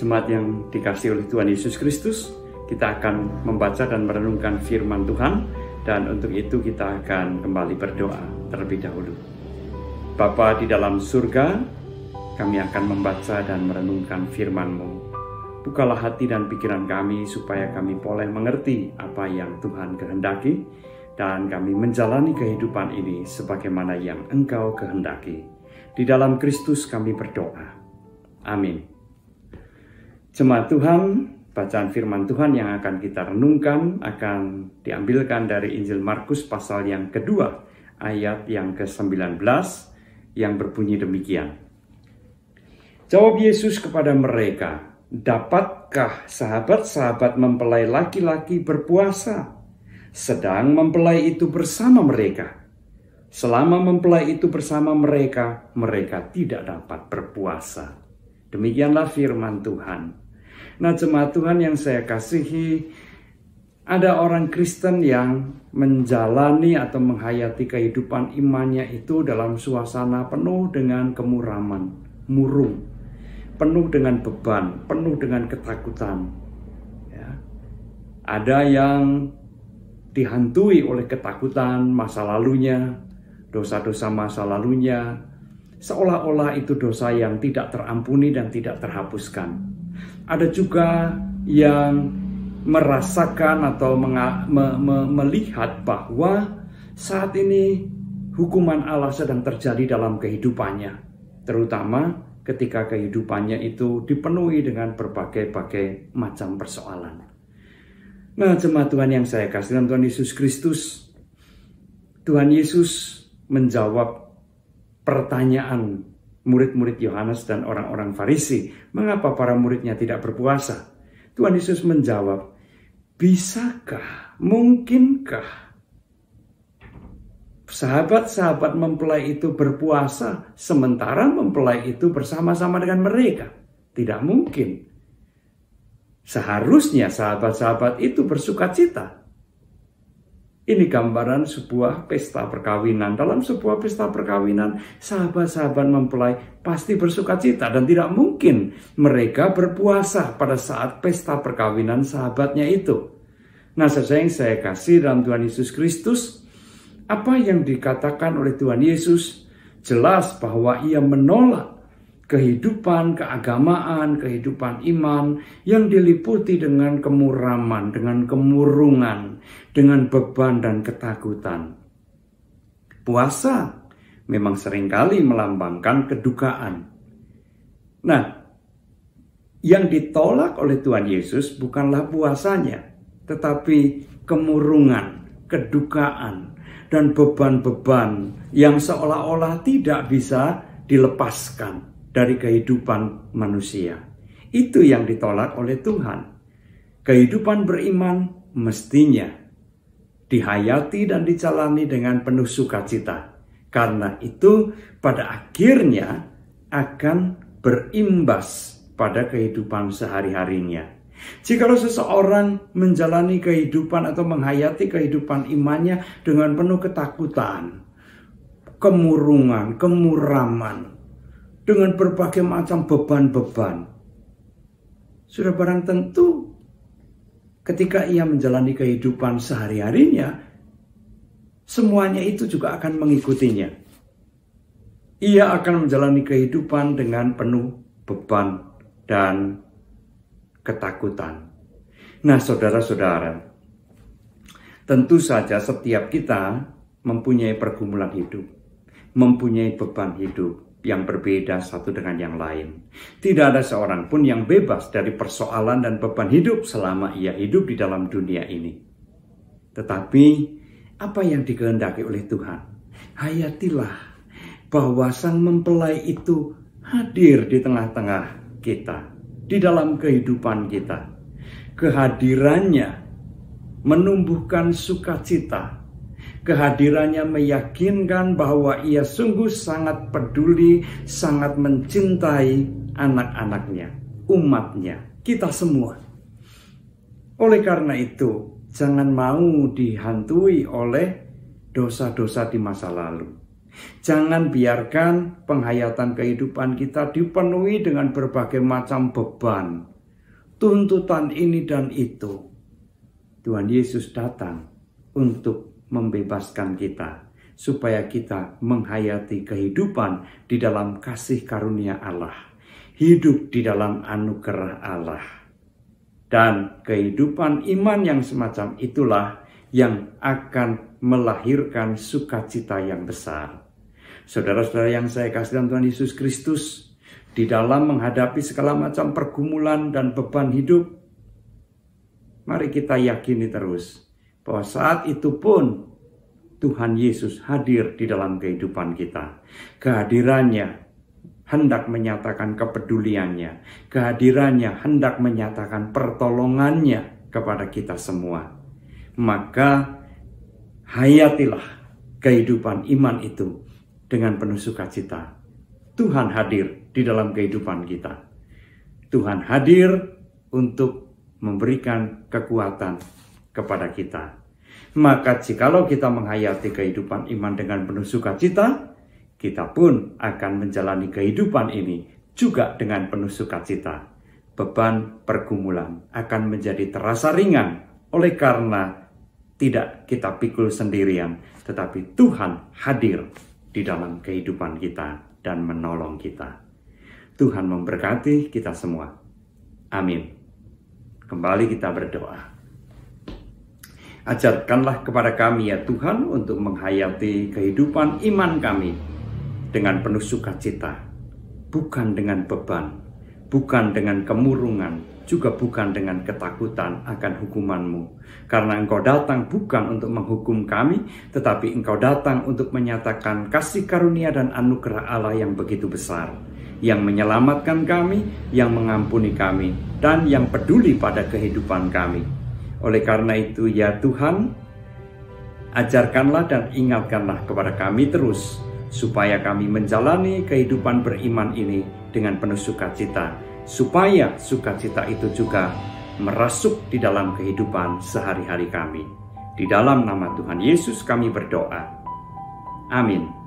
Jemaat yang dikasihi oleh Tuhan Yesus Kristus, kita akan membaca dan merenungkan firman Tuhan, dan untuk itu kita akan kembali berdoa terlebih dahulu. Bapa di dalam surga, kami akan membaca dan merenungkan firman-Mu. Bukalah hati dan pikiran kami supaya kami boleh mengerti apa yang Tuhan kehendaki, dan kami menjalani kehidupan ini sebagaimana yang Engkau kehendaki. Di dalam Kristus kami berdoa. Amin. Jemaat Tuhan, bacaan firman Tuhan yang akan kita renungkan akan diambilkan dari Injil Markus pasal yang kedua, ayat yang ke-19, yang berbunyi demikian. Jawab Yesus kepada mereka, "Dapatkah sahabat-sahabat mempelai laki-laki berpuasa, sedang mempelai itu bersama mereka? Selama mempelai itu bersama mereka, mereka tidak dapat berpuasa." Demikianlah firman Tuhan. Nah, jemaat Tuhan yang saya kasihi, ada orang Kristen yang menjalani atau menghayati kehidupan imannya itu dalam suasana penuh dengan kemuraman, murung, penuh dengan beban, penuh dengan ketakutan. Ya. Ada yang dihantui oleh ketakutan masa lalunya, dosa-dosa masa lalunya, seolah-olah itu dosa yang tidak terampuni dan tidak terhapuskan. Ada juga yang merasakan atau melihat bahwa saat ini hukuman Allah sedang terjadi dalam kehidupannya, terutama ketika kehidupannya itu dipenuhi dengan berbagai macam persoalan. Nah, jemaat Tuhan yang saya kasih dalam Tuhan Yesus Kristus, Tuhan Yesus menjawab pertanyaan murid-murid Yohanes dan orang-orang Farisi, mengapa para muridnya tidak berpuasa? Tuhan Yesus menjawab, bisakah, mungkinkah sahabat-sahabat mempelai itu berpuasa sementara mempelai itu bersama-sama dengan mereka? Tidak mungkin. Seharusnya sahabat-sahabat itu bersukacita. Ini gambaran sebuah pesta perkawinan. Dalam sebuah pesta perkawinan, sahabat-sahabat mempelai pasti bersukacita, dan tidak mungkin mereka berpuasa pada saat pesta perkawinan sahabatnya itu. Nah, yang saya kasih dalam Tuhan Yesus Kristus, apa yang dikatakan oleh Tuhan Yesus jelas bahwa Ia menolak kehidupan keagamaan, kehidupan iman yang diliputi dengan kemuraman, dengan kemurungan, dengan beban dan ketakutan. Puasa memang seringkali melambangkan kedukaan. Nah, yang ditolak oleh Tuhan Yesus bukanlah puasanya, tetapi kemurungan, kedukaan, dan beban-beban yang seolah-olah tidak bisa dilepaskan dari kehidupan manusia. Itu yang ditolak oleh Tuhan. Kehidupan beriman mestinya dihayati dan dijalani dengan penuh sukacita. Karena itu pada akhirnya akan berimbas pada kehidupan sehari-harinya. Jikalau seseorang menjalani kehidupan atau menghayati kehidupan imannya dengan penuh ketakutan, kemurungan, kemuraman, dengan berbagai macam beban-beban, sudah barang tentu ketika ia menjalani kehidupan sehari-harinya, semuanya itu juga akan mengikutinya. Ia akan menjalani kehidupan dengan penuh beban dan ketakutan. Nah, saudara-saudara, tentu saja setiap kita mempunyai pergumulan hidup, mempunyai beban hidup yang berbeda satu dengan yang lain. Tidak ada seorang pun yang bebas dari persoalan dan beban hidup selama ia hidup di dalam dunia ini. Tetapi apa yang dikehendaki oleh Tuhan? Hayatilah bahwa sang mempelai itu hadir di tengah-tengah kita, di dalam kehidupan kita. Kehadirannya menumbuhkan sukacita. Kehadirannya meyakinkan bahwa ia sungguh sangat peduli, sangat mencintai anak-anaknya, umatnya, kita semua. Oleh karena itu, jangan mau dihantui oleh dosa-dosa di masa lalu. Jangan biarkan penghayatan kehidupan kita dipenuhi dengan berbagai macam beban, tuntutan ini dan itu. Tuhan Yesus datang untuk membebaskan kita, supaya kita menghayati kehidupan di dalam kasih karunia Allah, hidup di dalam anugerah Allah. Dan kehidupan iman yang semacam itulah yang akan melahirkan sukacita yang besar. Saudara-saudara yang saya kasih dalam Tuhan Yesus Kristus, di dalam menghadapi segala macam pergumulan dan beban hidup, mari kita yakini terus bahwa saat itu pun Tuhan Yesus hadir di dalam kehidupan kita. Kehadirannya hendak menyatakan kepeduliannya. Kehadirannya hendak menyatakan pertolongannya kepada kita semua. Maka hayatilah kehidupan iman itu dengan penuh sukacita. Tuhan hadir di dalam kehidupan kita. Tuhan hadir untuk memberikan kekuatan kepada kita. Maka jikalau kita menghayati kehidupan iman dengan penuh sukacita, kita pun akan menjalani kehidupan ini juga dengan penuh sukacita. Beban pergumulan akan menjadi terasa ringan oleh karena tidak kita pikul sendirian, tetapi Tuhan hadir di dalam kehidupan kita dan menolong kita. Tuhan memberkati kita semua. Amin. Kembali kita berdoa. Ajarkanlah kepada kami ya Tuhan untuk menghayati kehidupan iman kami dengan penuh sukacita, bukan dengan beban, bukan dengan kemurungan, juga bukan dengan ketakutan akan hukuman-Mu. Karena Engkau datang bukan untuk menghukum kami, tetapi Engkau datang untuk menyatakan kasih karunia dan anugerah Allah yang begitu besar, yang menyelamatkan kami, yang mengampuni kami, dan yang peduli pada kehidupan kami. Oleh karena itu ya Tuhan, ajarkanlah dan ingatkanlah kepada kami terus, supaya kami menjalani kehidupan beriman ini dengan penuh sukacita, supaya sukacita itu juga merasuk di dalam kehidupan sehari-hari kami. Di dalam nama Tuhan Yesus kami berdoa. Amin.